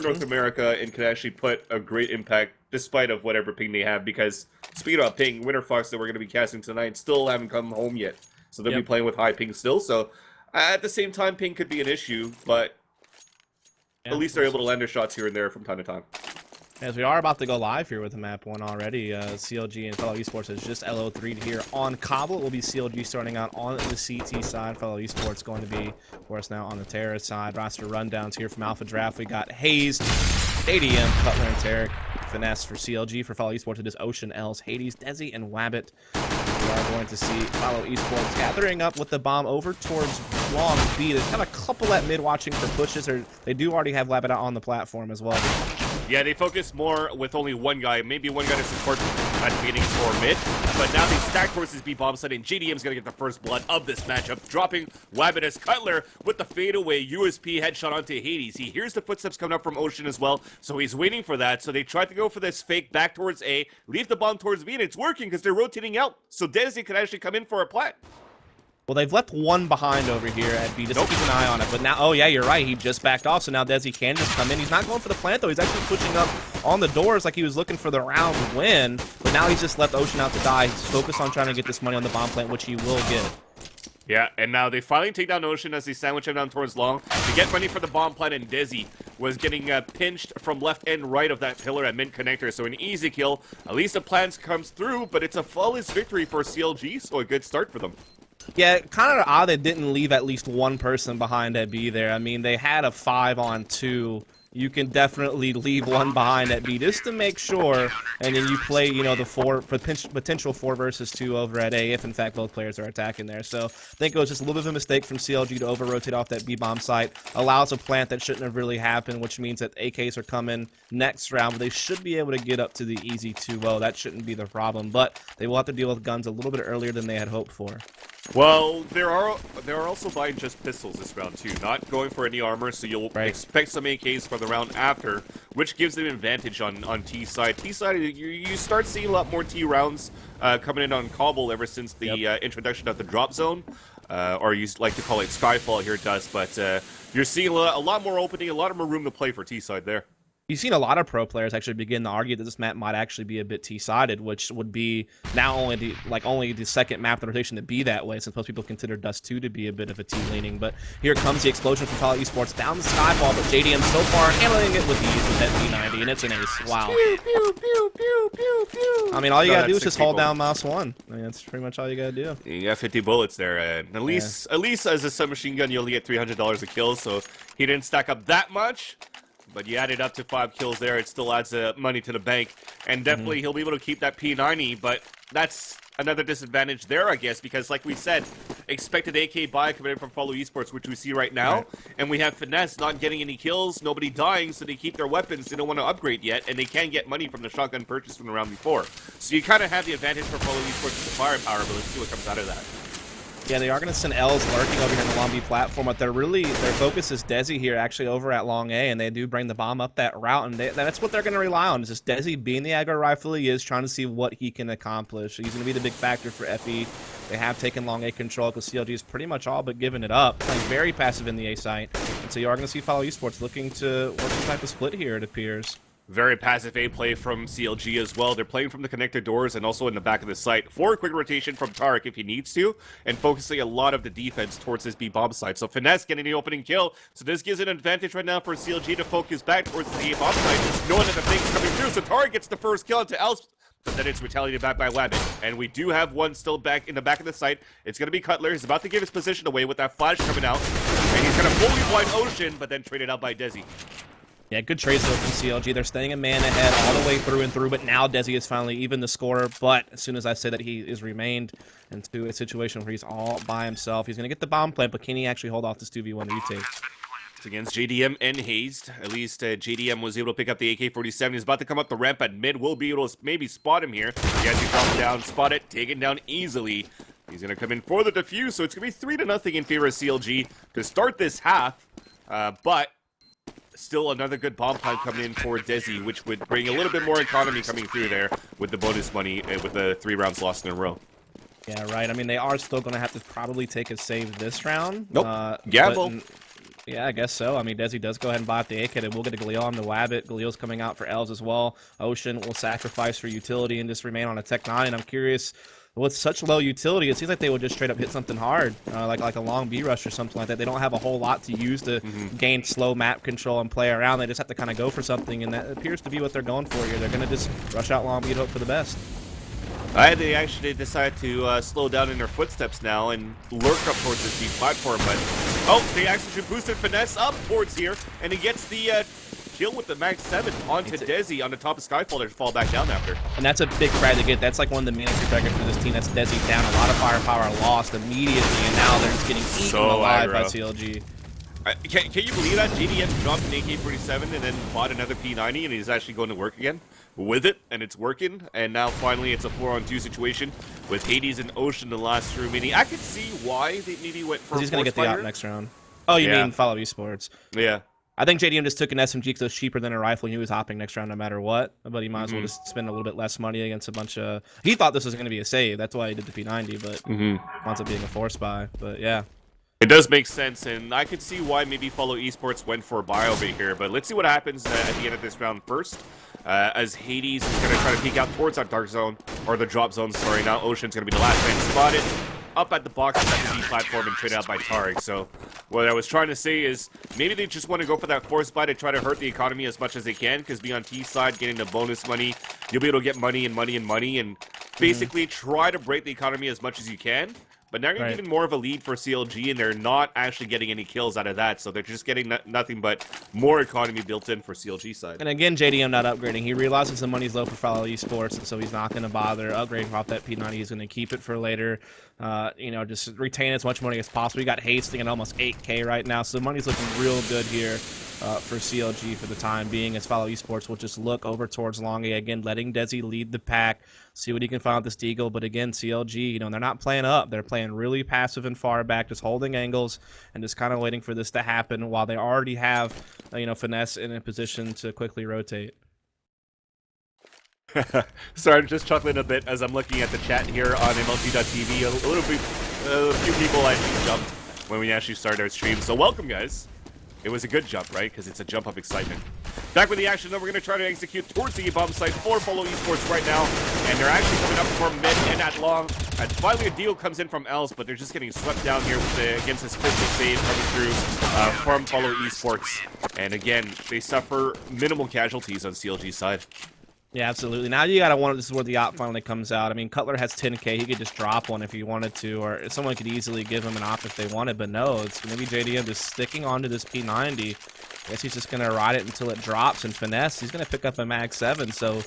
North America and can actually put a great impact despite of whatever ping they have. Because speaking about ping, Winter Fox that we're going to be casting tonight still haven't come home yet, so they'll be playing with high ping still. So at the same time, ping could be an issue, but at least they're able to land their shots here and there from time to time. As we are about to go live here with map 1 already, CLG and Fellow Esports has just LO3'd here on Cobble. It will be CLG starting out on the CT side. Fellow Esports going to be, of course, now on the Terra side. Roster rundowns here from Alpha Draft. We got Hayes, ADM, Cutler, and Tarek. Finesse for CLG. For Fellow Esports, it is Ocean, Els, Hades, Desi, and Wabbit. We are going to see Fellow Esports gathering up with the bomb over towards Long B. There's kind of a couple at mid watching for pushes. They do already have Wabbit out on the platform as well. Yeah, they focus more with only one guy, maybe one guy to support at the beginning for mid, but now they stack towards this B-bomb side, and JDM's going to get the first blood of this matchup, dropping Wabbit as Cutler with the fadeaway USP headshot onto Hades. He hears the footsteps coming up from Ocean as well, so he's waiting for that, so they tried to go for this fake back towards A, leave the bomb towards B, and it's working because they're rotating out, so Desi could actually come in for a plant. Well, they've left one behind over here at B. Just keep an eye on it. But now, oh yeah, you're right. He just backed off, so now Desi can just come in. He's not going for the plant, though. He's actually pushing up on the doors like he was looking for the round win. But now he's just left Ocean out to die. He's focused on trying to get this money on the bomb plant, which he will get. Yeah, and now they finally take down Ocean as they sandwich him down towards Long to get money for the bomb plant, and Desi was getting pinched from left and right of that pillar at mid connector, so an easy kill. At least the plans comes through, but it's a flawless victory for CLG, so a good start for them. Yeah, kind of odd they didn't leave at least one person behind at B there. I mean, they had a 5-on-2. You can definitely leave one behind at B just to make sure, and then you play, you know, the potential 4 versus 2 over at A if, in fact, both players are attacking there. So I think it was just a little bit of a mistake from CLG to over-rotate off that B-bomb site. Allows a plant that shouldn't have really happened, which means that AKs are coming next round, but they should be able to get up to the easy 2-0. That shouldn't be the problem, but they will have to deal with guns a little bit earlier than they had hoped for. Well, they're also buying just pistols this round too, not going for any armor, so you'll expect some AKs for the round after, which gives them an advantage on T side. T side, you start seeing a lot more T rounds coming in on Cobble ever since the introduction of the drop zone, or you like to call it Skyfall here, Dust, but you're seeing a lot more opening, a lot more room to play for T side there. You've seen a lot of pro players actually begin to argue that this map might actually be a bit T-sided, which would be now only the second map in the rotation to be that way, since most people consider Dust 2 to be a bit of a T-leaning. But here comes the explosion from Fellow Esports down the skyball, but JDM so far handling it with ease with that P90, and it's an ace. Wow. Pew, pew, pew, pew, pew, pew. I mean, all you gotta do is just hold down mouse 1. I mean, that's pretty much all you gotta do. You got 50 bullets there, and at least as a submachine gun, you only get $300 a kill, so he didn't stack up that much. But you added up to 5 kills there, it still adds money to the bank. And definitely he'll be able to keep that P90, but that's another disadvantage there, I guess, because like we said, expected AK buy coming in from Follow Esports, which we see right now. And we have Finesse not getting any kills, nobody dying, so they keep their weapons. They don't want to upgrade yet, and they can get money from the shotgun purchase from the round before. So you kind of have the advantage for Follow Esports with the firepower, but let's see what comes out of that. Yeah, they are going to send Els lurking over here on the Long B platform, but their focus is Desi here, actually over at Long A, and they do bring the bomb up that route, and that's what they're going to rely on, is just Desi being the aggro rifle he is, trying to see what he can accomplish. He's going to be the big factor for FE. They have taken Long A control because CLG is pretty much all but giving it up, playing very passive in the A site, and so you are going to see Follow Esports looking to work some type of split here, it appears. Very passive A play from CLG as well. They're playing from the connector doors and also in the back of the site. For a quick rotation from Tarek if he needs to, and focusing a lot of the defense towards his B-bomb site. So Finesse getting the opening kill. So this gives an advantage right now for CLG to focus back towards the A-bomb site, knowing that the thing's coming through. So Tarek gets the first kill into Els, but then it's retaliated back by Wabbit. And we do have one still back in the back of the site. It's going to be Cutler. He's about to give his position away with that flash coming out. And he's going to fully blind Ocean, but then traded out by Desi. Yeah, good trades though from CLG. They're staying a man ahead all the way through and through, but now Desi is finally even the scorer. But as soon as I say that he is remained into a situation where he's all by himself, he's going to get the bomb plant, but can he actually hold off this 2v1 retake? It's against JDM and Hazed. At least JDM was able to pick up the AK-47. He's about to come up the ramp at mid. We'll be able to maybe spot him here. He has to drop down, spot it, take it down easily. He's going to come in for the defuse, so it's going to be 3-0 in favor of CLG to start this half. But still another good bomb plant coming in for Desi, which would bring a little bit more economy coming through there with the bonus money with the 3 rounds lost in a row. Yeah, right. I mean, they are still going to have to probably take a save this round. Nope. Gamble. Yeah, I guess so. I mean, Desi does go ahead and buy up the A-Kit, and we'll get a Galil on the Wabbit. Galil's coming out for L's as well. Ocean will sacrifice for utility and just remain on a Tech 9. I'm curious, with such low utility, it seems like they would just straight up hit something hard, like a long B rush or something like that. They don't have a whole lot to use to gain slow map control and play around. They just have to kind of go for something, and that appears to be what they're going for here. They're going to just rush out long B and hope for the best. They actually decide to slow down in their footsteps now and lurk up towards this B platform, but they actually boosted Finesse up towards here, and he gets the kill with the Mag 7 onto Desi on the top of Skyfall to fall back down after. And that's a big frag to get. That's like one of the main factors for this team. That's Desi down. A lot of firepower lost immediately, and now they're just getting eaten alive by CLG. Can you believe that? JDM dropped an AK-47 and then bought another P90, and he's actually going to work again with it, and it's working. And now finally it's a 4-on-2 situation with Hades and Ocean in the last room. Meaning I could see why they maybe went for he's going to get the op next round. Oh, you mean follow eSports? Yeah. I think JDM just took an SMG because it was cheaper than a rifle. He was hopping next round no matter what, but he might as well just spend a little bit less money against a bunch of... He thought this was going to be a save. That's why he did the P90, but winds up being a force buy. But yeah. It does make sense, and I could see why maybe Follow Esports went for BioBay here, but let's see what happens at the end of this round first. As Hades is going to try to peek out towards that dark zone, or the drop zone, sorry. Now Ocean's going to be the last man spotted. Up at the box at the B platform and traded out by Tarek. So what I was trying to say is maybe they just want to go for that force buy to try to hurt the economy as much as they can, because be on T side, getting the bonus money, you'll be able to get money and money and money, and basically try to break the economy as much as you can. But now you're giving more of a lead for CLG, and they're not actually getting any kills out of that, so they're just getting nothing but more economy built in for CLG side. And again, JDM not upgrading. He realizes the money's low for Follow Esports, and so he's not going to bother upgrading off that P90. He's going to keep it for later. You know, just retain as much money as possible. We got Hastings at almost 8K right now, so the money's looking real good here for CLG for the time being, as Follow Esports will just look over towards Long A again, letting Desi lead the pack, see what he can find with this Deagle. But again, CLG, you know, they're not playing up. They're playing really passive and far back, just holding angles and just kind of waiting for this to happen while they already have, you know, Finesse in a position to quickly rotate. Sorry, I'm just chuckling a bit as I'm looking at the chat here on MLG.tv. A few people actually jumped when we actually started our stream, so welcome, guys. It was a good jump, right? Because it's a jump of excitement. Back with the action, though, we're going to try to execute towards the bomb site for Follow Esports right now. And they're actually coming up for mid and at long. And finally a deal comes in from Els, but they're just getting swept down here with against this pistol save coming through from Follow Esports. And again, they suffer minimal casualties on CLG's side. Yeah, absolutely. Now you gotta wonder, this is where the op finally comes out. I mean, Cutler has 10K. He could just drop one if he wanted to, or someone could easily give him an op if they wanted, but no, it's gonna be JDM just sticking onto this P90. I guess he's just gonna ride it until it drops, and Finesse, he's gonna pick up a Mag 7, so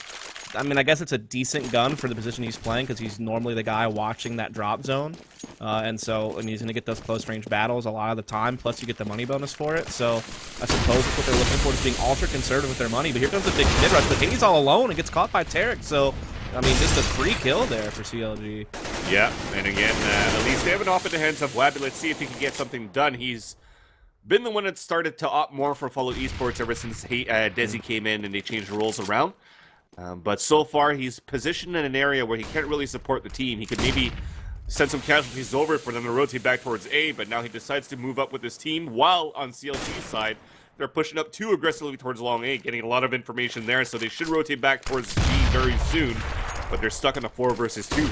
I mean, I guess it's a decent gun for the position he's playing, because he's normally the guy watching that drop zone. And he's going to get those close-range battles a lot of the time, plus you get the money bonus for it. So I suppose that's what they're looking for, is being ultra-conservative with their money. But here comes a big mid-rush, but Hades all alone and gets caught by Tarek. So, I mean, just a free kill there for CLG. Yeah, and again, at least they have an off in the hands of Wabby. Let's see if he can get something done. He's been the one that started to opt more for Follow Esports ever since Desi came in and they changed the roles around. But so far, he's positioned in an area where he can't really support the team. He could maybe send some casualties over for them to rotate back towards A, but now he decides to move up with his team, while on CLG's side, they're pushing up too aggressively towards long A, getting a lot of information there, so they should rotate back towards B very soon, but they're stuck in a 4 versus 2.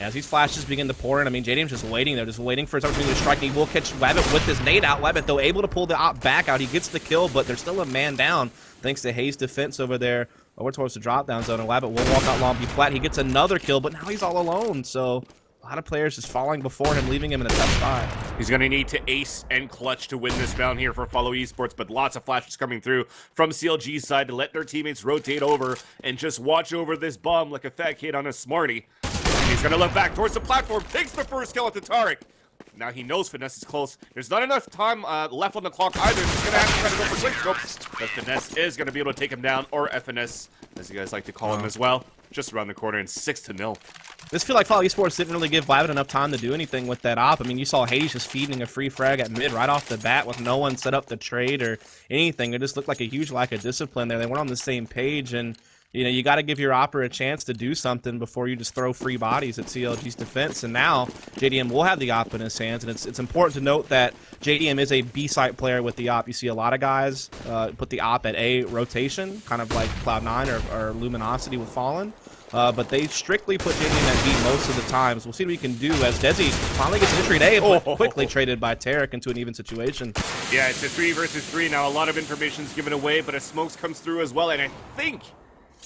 As these flashes begin to pour in, I mean, JDM's just waiting there, just waiting for his opportunity to strike. He will catch Wabbit with his nade out. Wabbit, though, able to pull the op back out. He gets the kill, but there's still a man down, thanks to Hayes' defense over there, over towards the drop-down zone. And Wabbit will walk out long, be flat. He gets another kill, but now he's all alone, so a lot of players just falling before him, leaving him in a tough spot. He's going to need to ace and clutch to win this round here for Follow Esports, but lots of flashes coming through from CLG's side to let their teammates rotate over and just watch over this bomb like a fat kid on a Smartie. And he's going to look back towards the platform, takes the first kill at the Tarek. Now he knows Finesse is close. There's not enough time left on the clock either. He's going to have to try to go for quick scopes, but Finesse is going to be able to take him down, or FNS, as you guys like to call him as well. Just around the corner and 6-0. This feel like Follow Esports didn't really give Wabbit enough time to do anything with that op. I mean, you saw Hades just feeding a free frag at mid right off the bat with no one set up to trade or anything. It just looked like a huge lack of discipline there. They weren't on the same page, and you know, you got to give your Opera a chance to do something before you just throw free bodies at CLG's defense. And now JDM will have the Op in his hands, and it's important to note that JDM is a B-site player with the Op. You see a lot of guys put the Op at A rotation, kind of like Cloud9 or Luminosity with Fallen. But they strictly put JDM at B most of the times. We'll see what he can do as Desi finally gets entry at A, but quickly traded by Tarek into an even situation. Yeah, it's a 3 versus 3 now. A lot of information's given away, but a smokes comes through as well, and I think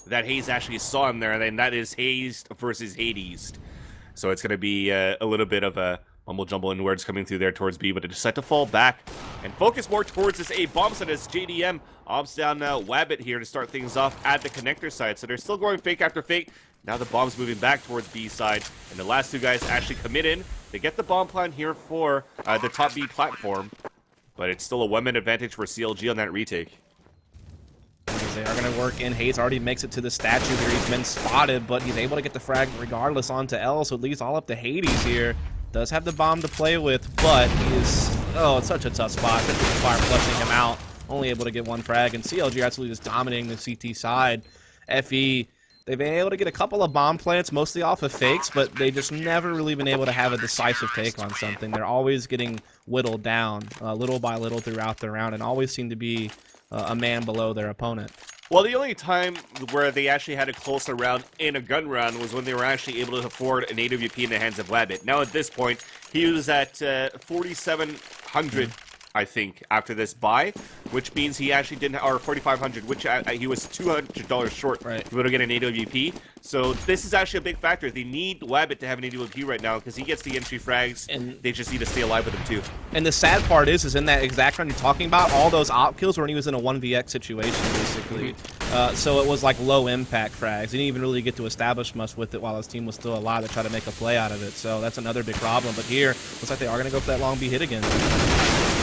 that Hayes actually saw him there, and that is Hayes versus Hades. So it's going to be a little bit of a mumble-jumble in words coming through there towards B, but it decided to fall back and focus more towards this A bomb site as JDM opts down Wabbit here to start things off at the connector side. So they're still going fake after fake. Now the bomb's moving back towards B side, and the last two guys actually commit in. They get the bomb plan here for the top B platform, but it's still a 1-man advantage for CLG on that retake. They are going to work in. Hayes already makes it to the statue here. He's been spotted, but he's able to get the frag regardless onto L, so it leaves all up to Hades here. Does have the bomb to play with, but he is, it's such a tough spot. Fire flushing him out. Only able to get one frag, and CLG absolutely just dominating the CT side. FE, they've been able to get a couple of bomb plants, mostly off of fakes, but they just never really been able to have a decisive take on something. They're always getting whittled down little by little throughout the round, and always seem to be a man below their opponent. Well, the only time where they actually had a closer round in a gun round was when they were actually able to afford an AWP in the hands of Wabbit. Now, at this point, he was at 4,700, I think, after this buy, which means he actually didn't, or 4,500, which he was $200 short to be able to get an AWP. So this is actually a big factor. They need Wabbit to have an AWP right now because he gets the entry frags, and they just need to stay alive with him too. And the sad part is in that exact round you're talking about, all those op kills were when he was in a 1vx situation, basically. So it was like low impact frags. He didn't even really get to establish much with it while his team was still alive to try to make a play out of it. So that's another big problem. But here, looks like they are going to go for that long B hit again.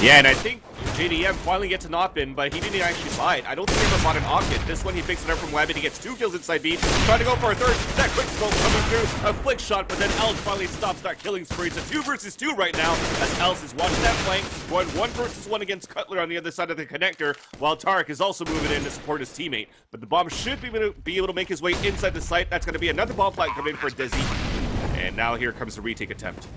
Yeah, and I think JDM finally gets an op-in, but he didn't actually buy it. I don't think he ever bought an op-in. This one he picks it up from Wabbit. He gets 2 kills inside B. Trying to go for a third. That quick smoke coming through. A flick shot, but then Els finally stops that killing spree. It's a 2 versus 2 right now as Els is watching that flank. Going 1 versus 1 against Cutler on the other side of the connector, while Tarek is also moving in to support his teammate. But the bomb should be able to make his way inside the site. That's going to be another bomb flag coming in for Desi. And now here comes the retake attempt.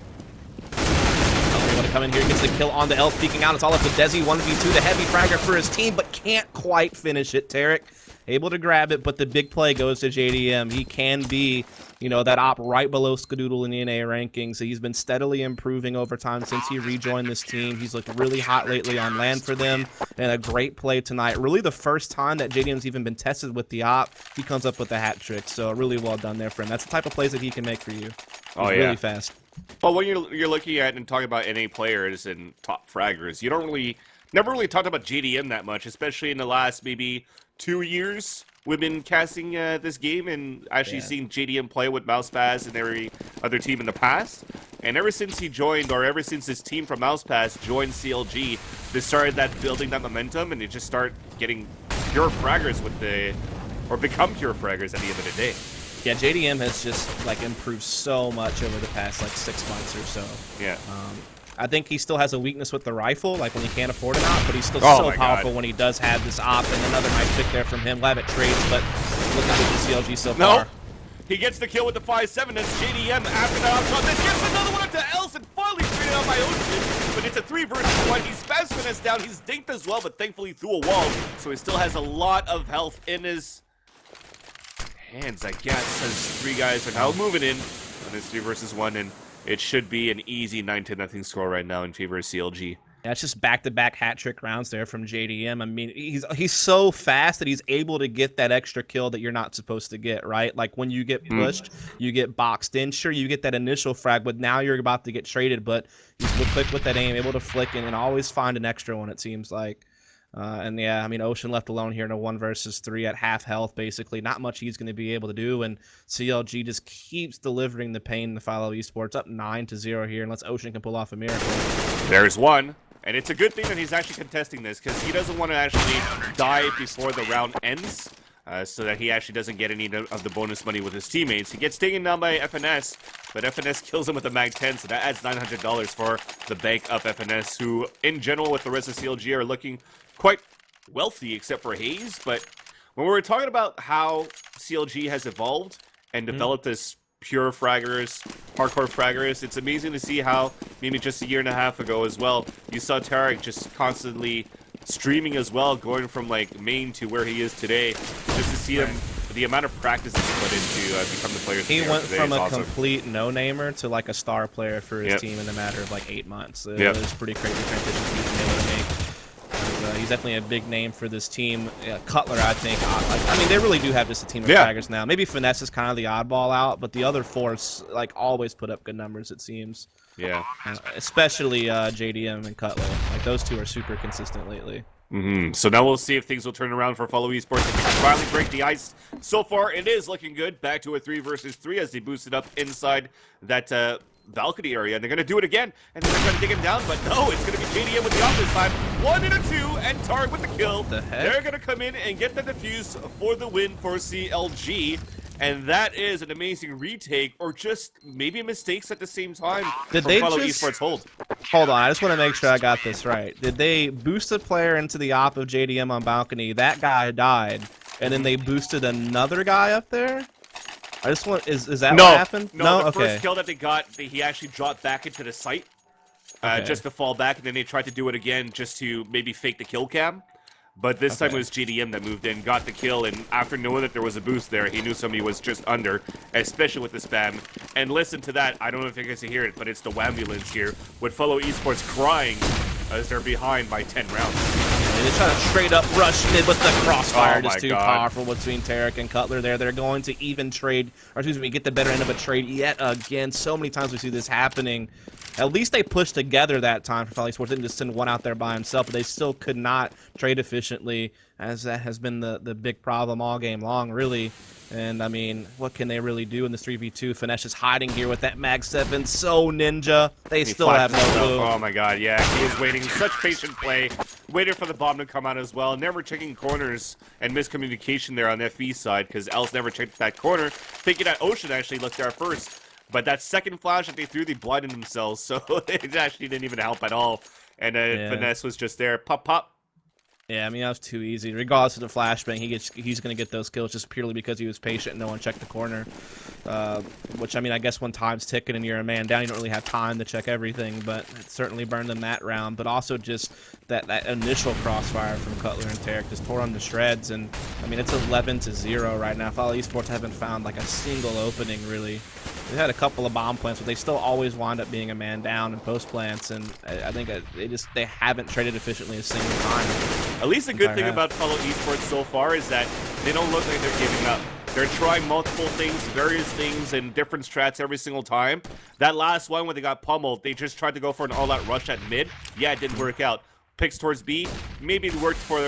Able to come in here, gets the kill on the L, peeking out. It's all up to Desi, 1v2, the heavy fragger for his team, but can't quite finish it. Tarek able to grab it, but the big play goes to JDM. He can be, that op right below Skadoodle in the NA rankings. He's been steadily improving over time since he rejoined this team. He's looked really hot lately on land for them, and a great play tonight. Really the first time that JDM's even been tested with the op, he comes up with the hat trick, so really well done there for him. That's the type of plays that he can make for you. He's really fast. Well, when you're looking at and talking about NA players and top fraggers, you never really talked about JDM that much, especially in the last maybe 2 years. We've been casting this game and actually seeing JDM play with Mousepaz and every other team in the past. And ever since he joined, or ever since his team from Mousepaz joined CLG, they started building that momentum, and they just start getting pure fraggers or become pure fraggers at the end of the day. Yeah, JDM has just improved so much over the past 6 months or so. Yeah. I think he still has a weakness with the rifle, when he can't afford an op, but he's still so powerful when he does have this op, and another nice pick there from him. Wabbit trades, but look at the CLG so far. No. He gets the kill with the 5-7. That's JDM after that op shot. This gets another one up to Els and finally traded out by Ocean. But it's a 3 versus 1. He's fast finesse down. He's dinked as well, but thankfully through a wall. So he still has a lot of health in his hands, I guess, as 3 guys are now moving in on this 3 versus 1, and it should be an easy 9-0 score right now in favor of CLG. Yeah, it's just back-to-back hat trick rounds there from JDM. I mean, he's so fast that he's able to get that extra kill that you're not supposed to get, right? Like when you get pushed, you get boxed in. Sure, you get that initial frag, but now you're about to get traded, but he's quick with that aim, able to flick in and always find an extra one, it seems like. And yeah, I mean, Ocean left alone here in a 1 versus 3 at half health, basically. Not much he's going to be able to do, and CLG just keeps delivering the pain to follow eSports. Up 9-0 here, unless Ocean can pull off a miracle. There's one, and it's a good thing that he's actually contesting this, because he doesn't want to actually die before the round ends, so that he actually doesn't get any of the bonus money with his teammates. He gets taken down by FNS, but FNS kills him with a Mag 10, so that adds $900 for the bank of FNS, who, in general, with the rest of CLG, are looking quite wealthy, except for Hayes, but when we're talking about how CLG has evolved and developed as pure fraggers, hardcore fraggers, it's amazing to see how maybe just a year and a half ago as well, you saw Tarek just constantly streaming as well, going from like main to where he is today, just to see him, the amount of practice that he put into become the player. He went from a complete no-namer to like a star player for his team in a matter of like 8 months. It was pretty crazy transition he's been able to make. He's definitely a big name for this team. Cutler, I think. I mean, they really do have just a team of fraggers now. Maybe Finesse is kind of the oddball out, but the other force like always put up good numbers. It seems. Yeah. Especially JDM and Cutler. Like those two are super consistent lately. So now we'll see if things will turn around for Follow Esports and finally break the ice. So far, it is looking good. Back to a 3 versus 3 as they boosted up inside that balcony area, and they're going to do it again, and they're going to dig him down, but no, it's going to be JDM with the off this time. 1 and a 2, and Tarek with the kill. The heck? They're going to come in and get the defuse for the win for CLG, and that is an amazing retake, or just maybe mistakes at the same time. Did they Follow just... Esports hold? Hold on, I just want to make sure I got this right. Did they boost a player into the op of JDM on balcony? That guy died, and then they boosted another guy up there? I just want, is that what happened? No, the first kill that they got, he actually dropped back into the site just to fall back, and then they tried to do it again just to maybe fake the kill cam. But this time it was GDM that moved in, got the kill, and after knowing that there was a boost there, he knew somebody was just under, especially with the spam. And listen to that, I don't know if you guys can hear it, but it's the Wambulance here, with Follow Esports crying as they're behind by 10 rounds. They're trying to straight up rush mid with the crossfire, just too powerful between Tarek and Cutler there. They're going to even trade, or excuse me, get the better end of a trade yet again. So many times we see this happening. At least they pushed together that time for Follow Esports. Didn't just send one out there by himself, but they still could not trade efficiently, as that has been the big problem all game long, really. And, I mean, what can they really do in this 3v2? Finesse is hiding here with that Mag 7. So ninja. They still have no clue. Oh, my God. Yeah, he is waiting. Such patient play. Waiting for the bomb to come out as well. Never checking corners and miscommunication there on the FE side because Els never checked that corner. Thinking that Ocean actually looked there first. But that second flash that they threw, they blinded themselves. So it actually didn't even help at all. And Finesse was just there. Pop, pop. Yeah, I mean, that was too easy. Regardless of the flashbang, he's going to get those kills just purely because he was patient and no one checked the corner. Which, I mean, I guess when time's ticking and you're a man down, you don't really have time to check everything, but it certainly burned them that round. But also just that initial crossfire from Cutler and Tarek just tore them to shreds. And, I mean, it's 11-0 right now. Follow Esports haven't found, like, a single opening, really. They had a couple of bomb plants, but they still always wind up being a man down in post plants, and I think they haven't traded efficiently a single time. At least the good thing about Follow Esports so far is that they don't look like they're giving up. They're trying multiple things, various things, and different strats every single time. That last one when they got pummeled, they just tried to go for an all-out rush at mid. Yeah, it didn't work out. Picks towards B, maybe it worked for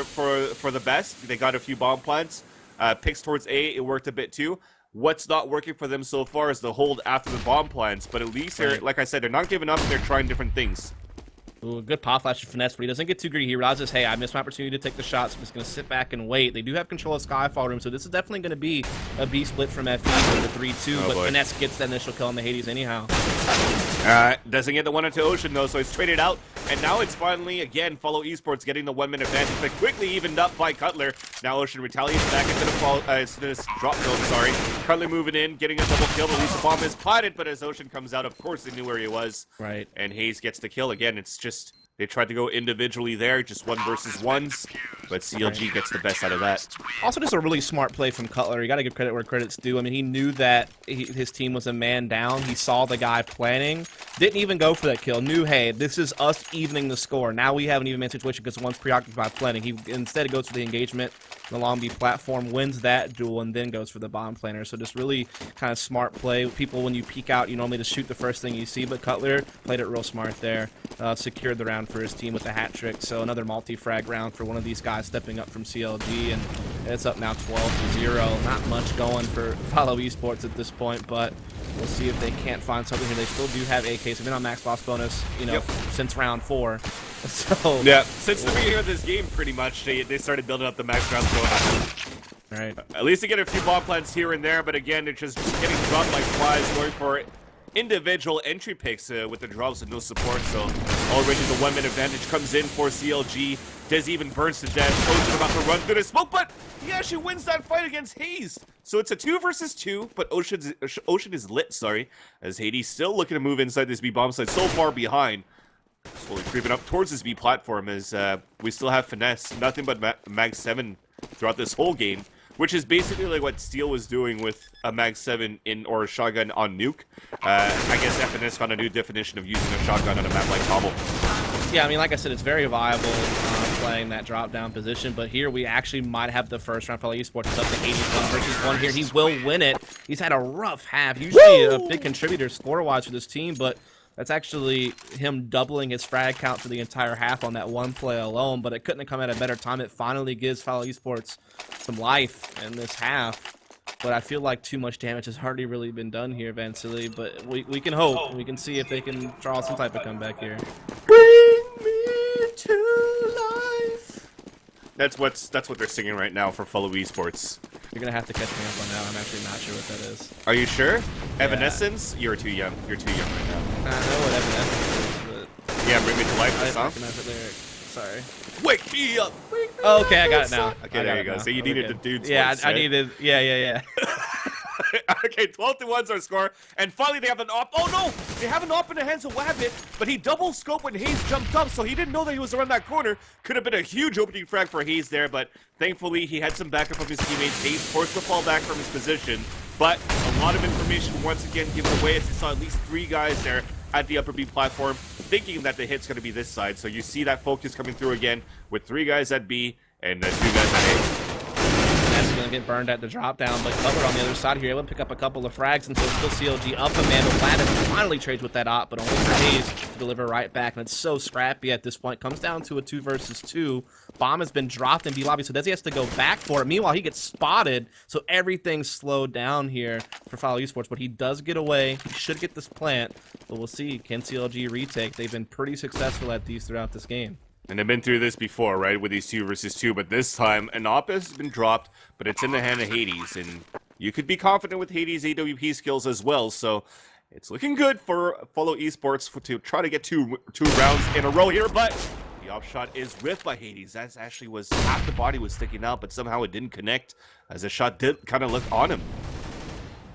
the best. They got a few bomb plants. Picks towards A, it worked a bit too. What's not working for them so far is the hold after the bomb plants, but at least they're, like I said, they're not giving up and they're trying different things. Ooh, good pop flash for Finesse, but he doesn't get too greedy. He realizes, hey, I missed my opportunity to take the shots. I'm just going to sit back and wait. They do have control of Skyfall room, so this is definitely going to be a B split from FE with the 3-2, but Finesse gets that initial kill on the Hades anyhow. Doesn't get the one into Ocean, though, so it's traded out. And now it's finally, again, Follow Esports getting the 1 minute advantage, but quickly evened up by Cutler. Now Ocean retaliates back into this drop zone, sorry. Cutler moving in, getting a double kill. At least the bomb is planted, but as Ocean comes out, of course they knew where he was. Right. And Hayes gets the kill. Again, it's just... They tried to go individually there, just 1 versus 1s, but CLG gets the best out of that. Also, just a really smart play from Cutler. You got to give credit where credit's due. I mean, he knew that his team was a man down. He saw the guy planning, didn't even go for that kill. Knew, hey, this is us evening the score. Now we have an even man situation because one's preoccupied by planning. He instead goes for the engagement. The long B platform wins that duel and then goes for the bomb planner. So just really kind of smart play. People, when you peek out, you normally just shoot the first thing you see, but Cutler played it real smart there. Secured the round for his team with a hat trick. So another multi-frag round for one of these guys stepping up from CLG, and it's up now 12-0. Not much going for Follow Esports at this point, but we'll see if they can't find something here. They still do have AKs. They've been on max boss bonus, you know, since round 4. So yeah, since the beginning of this game, pretty much they started building up the max round bonus. Right. At least they get a few bomb plants here and there, but again, they're just getting dropped like flies, going for it. individual entry picks with the drops and no support, so already the 1 minute advantage comes in for CLG. Dez even burns to death. Ocean about to run through the smoke, but he actually wins that fight against Hayes. So it's a 2 versus 2, but Ocean is lit, sorry, as Hades still looking to move inside this B bomb site, so far behind. Slowly creeping up towards this B platform as we still have finesse, nothing but Mag 7 throughout this whole game, which is basically like what Steel was doing with a Mag 7 or a shotgun on Nuke. I guess FNS found a new definition of using a shotgun on a map like Cobble. Yeah, I mean, like I said, it's very viable playing that drop-down position, but here we actually might have the first round for eSports. It's up to 81 versus 1 here. He will win it. He's had a rough half. Usually a big contributor score-wise for this team, but that's actually him doubling his frag count for the entire half on that one play alone, but it couldn't have come at a better time. It finally gives Follow Esports some life in this half, but I feel like too much damage has hardly really been done here, Vansilli, but we can hope. We can see if they can draw some type of comeback here. Bring me to life. That's what they're singing right now for Follow Esports. You're gonna have to catch me up on that. I'm actually not sure what that is. Are you sure? Yeah. Evanescence? You're too young. You're too young right now. I know what Evanescence is, but Yeah, Bring Me to Life, the I song. recognize the lyric. Sorry. Wake me up. Wake me Oh, okay, I got up. it now. Okay, there you go. So you needed the dude's Yeah, voice, I right? needed. Yeah. Okay, 12-1's our score, and finally they have an op. Oh no, they have an op in the hands of Wabbit, but he double scoped when Hayes jumped up, so he didn't know that he was around that corner. Could have been a huge opening frag for Hayes there, but thankfully he had some backup from his teammates. Hayes forced to fall back from his position, but a lot of information once again given away as he saw at least 3 guys there at the upper B platform, thinking that the hit's going to be this side. So you see that focus coming through again with 3 guys at B and 2 guys at A. That's going to get burned at the drop down, but Cutler on the other side here able to pick up a couple of frags, and so it's still CLG up a man. But Ladin finally trades with that op, but only for Hayes to deliver right back, and it's so scrappy at this point. Comes down to a 2 versus 2. Bomb has been dropped in B lobby, so Desi has to go back for it. Meanwhile, he gets spotted, so everything's slowed down here for Follow Esports, but he does get away. He should get this plant, but we'll see. Can CLG retake? They've been pretty successful at these throughout this game. And they've been through this before, right, with these 2 versus 2, but this time an op has been dropped, but it's in the hand of Hades, and you could be confident with Hades' AWP skills as well, so it's looking good for Follow Esports to try to get two rounds in a row here, but the op shot is whiffed by Hades. That actually was half the body was sticking out, but somehow it didn't connect, as the shot did kind of look on him.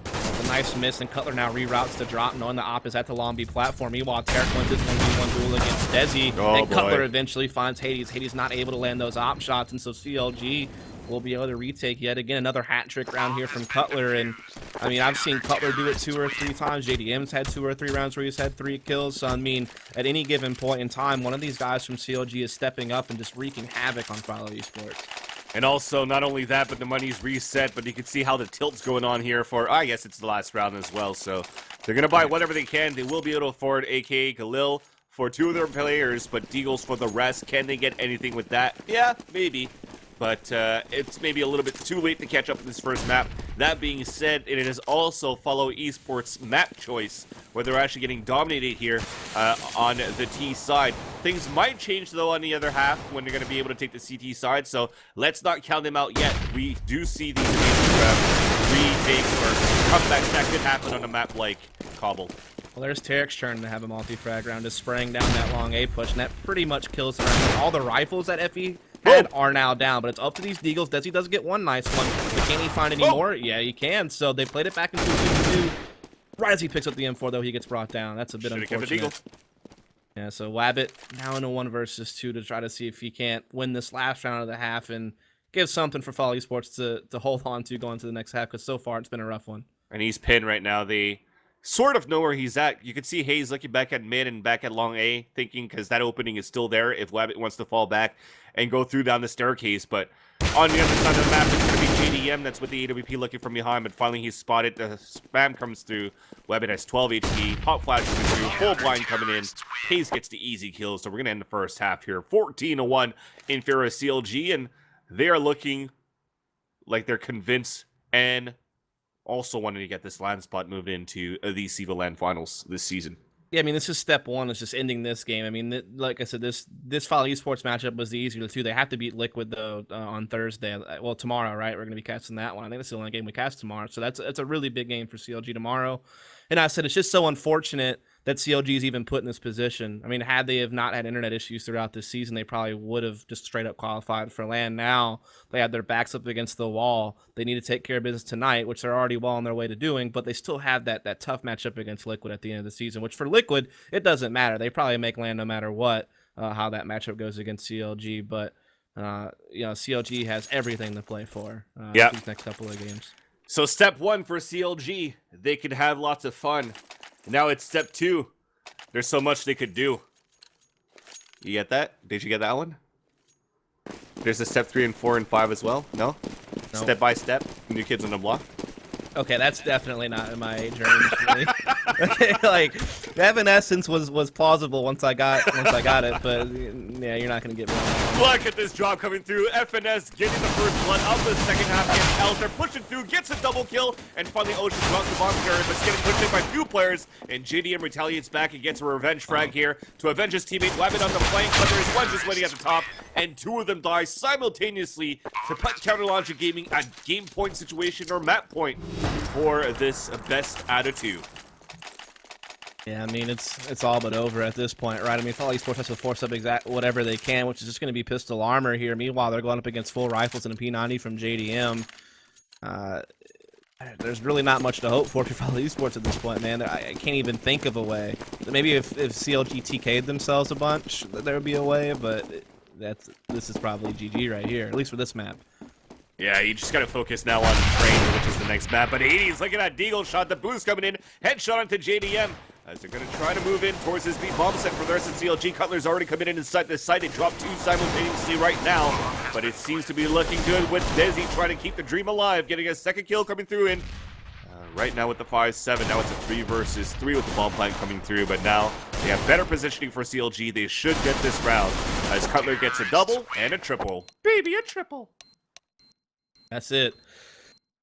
A nice miss, and Cutler now reroutes the drop, knowing the op is at the long B platform. Meanwhile, Tarek wins his 1v1 duel against Desi, and Cutler eventually finds Hades. Hades not able to land those op shots, and so CLG will be able to retake yet again another hat trick round here from Cutler. And I mean, I've seen Cutler do it 2 or 3 times. JDM's had 2 or 3 rounds where he's had 3 kills. So I mean, at any given point in time, one of these guys from CLG is stepping up and just wreaking havoc on Follow Esports. And also, not only that, but the money's reset, but you can see how the tilt's going on here for, I guess it's the last round as well, so they're going to buy whatever they can. They will be able to afford a.k.a. Khalil for 2 of their players, but Deagles for the rest. Can they get anything with that? Yeah, maybe. But it's maybe a little bit too late to catch up in this first map. That being said, it is also Follow Esports map choice, where they're actually getting dominated here on the T side. Things might change, though, on the other half when they're going to be able to take the CT side, so let's not count them out yet. We do see these amazing retakes or comebacks that could happen on a map like Cobble. Well, there's Tarek's turn to have a multi-frag round, just spraying down that long A push, and that pretty much kills the round. All the rifles that FE had are now down, but it's up to these Deagles. Desi does get one nice one, but can he find any more? Yeah, he can, so they played it back into 2-2. Right as he picks up the M4, though, he gets brought down. That's a bit unfortunate. Yeah, so Wabbit now in a 1 versus 2 to try to see if he can't win this last round of the half and give something for Follow Esports to hold on to going to the next half, because so far it's been a rough one. And he's pinned right now. They sort of know where he's at. You can see Hayes looking back at mid and back at long A, thinking because that opening is still there if Wabbit wants to fall back and go through down the staircase. But on the other side of the map, it's going to be JDM that's with the AWP looking from behind, but finally he's spotted. The spam comes through. Wabbit has 12 HP. Pop flash coming through. Full blind coming in. Hayes gets the easy kill, so we're going to end the first half here. 14-1 in favor of CLG, and they are looking like they're convinced and also wanting to get this land spot moved into the CEVO LAN finals this season. Yeah, I mean, this is step one. Is just ending this game. I mean, like I said, this Follow eSports matchup was the easier of the two. They have to beat Liquid though on Thursday. Well, tomorrow, right? We're going to be casting that one. I think that's the only game we cast tomorrow. So that's a really big game for CLG tomorrow. And I said it's just so unfortunate that CLG is even put in this position. I mean, had they have not had internet issues throughout this season, they probably would have just straight up qualified for LAN. Now they have their backs up against the wall. They need to take care of business tonight, which they're already well on their way to doing, but they still have that tough matchup against Liquid at the end of the season, which for Liquid, it doesn't matter. They probably make LAN no matter what, how that matchup goes against CLG, but CLG has everything to play for these next couple of games. So step one for CLG, they could have lots of fun. Now it's step two. There's so much they could do. You get that? Did you get that one? There's a step 3 and 4 and 5 as well? No? Nope. Step by step? New Kids on the Block? Okay, that's definitely not in my age range. Okay, like Evanescence was plausible once I got it, but yeah, you're not gonna get me. Look at this drop coming through. FNS getting the first blood of the second half against Els. They're pushing through, gets a double kill, and finally Ocean drops the bomb carrier, but it's getting pushed in by 2 players. And JDM retaliates back and gets a revenge frag here to avenge his teammate. Webbing on the flank, but there is one just waiting at the top, and 2 of them die simultaneously to put Counter Logic Gaming at game point situation or map point for this best out of 2. Yeah, I mean, it's all but over at this point, right? I mean, Follow eSports has to force up whatever they can, which is just going to be pistol armor here. Meanwhile, they're going up against full rifles and a P90 from JDM. There's really not much to hope for Follow eSports at this point, man. I can't even think of a way. Maybe if CLG TK'd themselves a bunch, there would be a way, but this is probably GG right here, at least for this map. Yeah, you just gotta focus now on Train, which is the next map. But 80's looking at Deagle shot, the boost coming in, headshot onto JDM. As they're gonna try to move in towards his beat bomb set for the rest of CLG. Cutler's already coming in inside this site. They drop 2 simultaneously right now, but it seems to be looking good with Desi trying to keep the dream alive, getting a second kill coming through in. Right now with the 5-7, now it's a 3 versus 3 with the bomb plant coming through, but now they have better positioning for CLG. They should get this round as Cutler gets a double and a triple. Baby, a triple. That's it.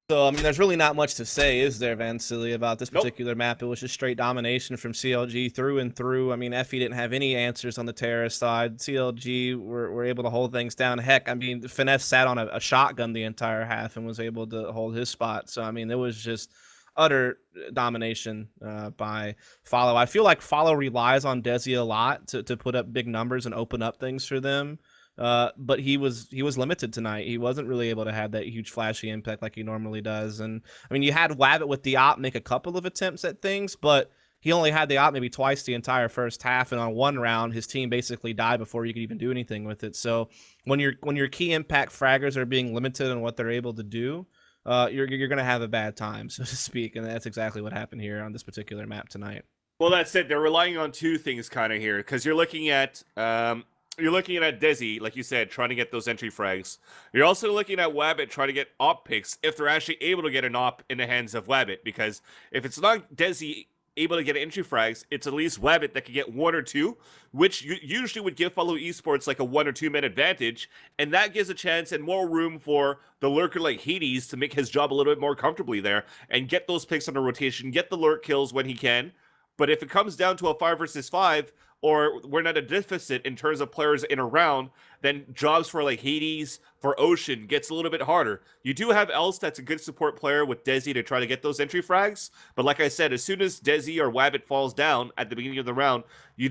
So, I mean, there's really not much to say, is there, Vansilli, about this particular map? It was just straight domination from CLG through and through. I mean, FE didn't have any answers on the terrorist side. CLG were able to hold things down. Heck, I mean, Finesse sat on a shotgun the entire half and was able to hold his spot. So, I mean, it was just utter domination by Follow. I feel like Follow relies on Desi a lot to put up big numbers and open up things for them. But he was limited tonight. He wasn't really able to have that huge flashy impact like he normally does. And I mean, you had Wabbit with the op make a couple of attempts at things, but he only had the op maybe twice the entire first half, and on one round his team basically died before you could even do anything with it. So when your key impact fraggers are being limited on what they're able to do, you're gonna have a bad time, so to speak. And that's exactly what happened here on this particular map tonight. Well, that's it. They're relying on 2 things kind of here, because you're looking at Desi, like you said, trying to get those entry frags. You're also looking at Wabbit trying to get op picks if they're actually able to get an op in the hands of Wabbit. Because if it's not Desi able to get entry frags, it's at least Wabbit that can get 1 or 2, which usually would give Follow eSports like a 1 or 2 man advantage. And that gives a chance and more room for the lurker like Hades to make his job a little bit more comfortably there and get those picks on the rotation, get the lurk kills when he can. But if it comes down to a 5 versus 5, or we're not a deficit in terms of players in a round, then jobs for like Hades, for Ocean gets a little bit harder. You do have Else that's a good support player with Desi to try to get those entry frags, but like I said, as soon as Desi or Wabbit falls down at the beginning of the round, you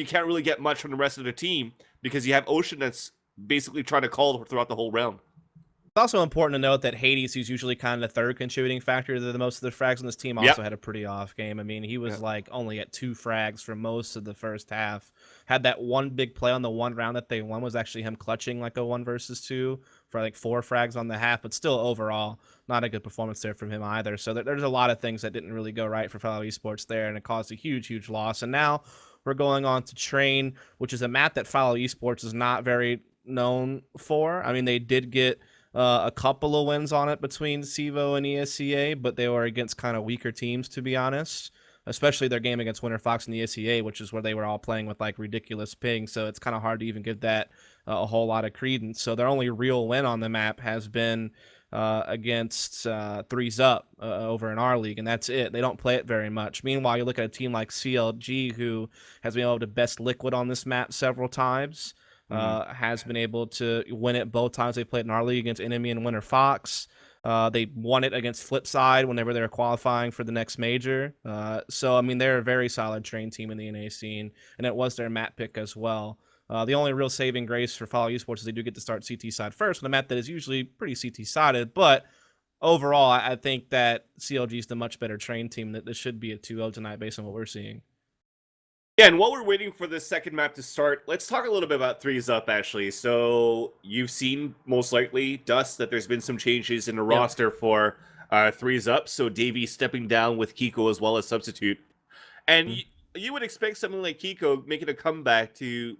can't really get much from the rest of the team because you have Ocean that's basically trying to call throughout the whole round. It's also important to note that Hades, who's usually kind of the third contributing factor to the most of the frags on this team, also had a pretty off game. I mean, he was like only at 2 frags for most of the first half. Had that one big play on the one round that they won was actually him clutching like a 1 versus 2 for like 4 frags on the half, but still overall not a good performance there from him either. So there's a lot of things that didn't really go right for Follow eSports there, and it caused a huge loss. And now we're going on to Train, which is a map that Follow eSports is not very known for. I mean, they did get a couple of wins on it between CEVO and ESEA, but they were against kind of weaker teams, to be honest, especially their game against Winter Fox and the ESEA, which is where they were all playing with like ridiculous ping. So it's kind of hard to even give that a whole lot of credence. So their only real win on the map has been against Threes Up over in our league, and that's it. They don't play it very much. Meanwhile, you look at a team like CLG, who has been able to best Liquid on this map several times, has been able to win it both times they played in our league against Enemy and Winter Fox. They won it against Flipside whenever they were qualifying for the next major. So, I mean, they're a very solid train team in the NA scene, and it was their map pick as well. The only real saving grace for Follow Esports is they do get to start CT side first on a map that is usually pretty CT sided, but overall, I think that CLG is the much better train team. That this should be a 2-0 tonight based on what we're seeing. Yeah, and while we're waiting for the second map to start, let's talk a little bit about Threes Up, actually. So, you've seen, most likely, Dust, that there's been some changes in the roster for Threes Up. So, Davey stepping down with Kiko as well as substitute. And you would expect something like Kiko making a comeback to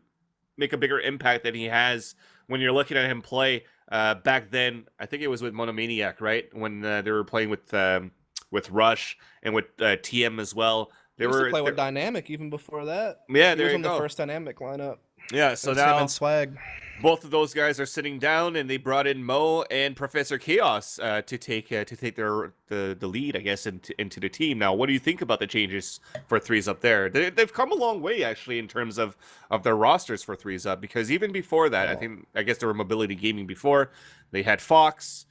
make a bigger impact than he has when you're looking at him play. Back then, I think it was with Monomaniac, right? When they were playing with Rush and with TM as well. They used to play with Dynamic even before that. Yeah, he was on the first Dynamic lineup. Yeah, so now him and Swag. Both of those guys are sitting down, and they brought in Mo and Professor Chaos to take the lead, I guess, into the team. Now, what do you think about the changes for Threes Up there? They've come a long way, actually, in terms of their rosters for Threes Up, because even before that, I guess there were Mobility Gaming before. They had Fox.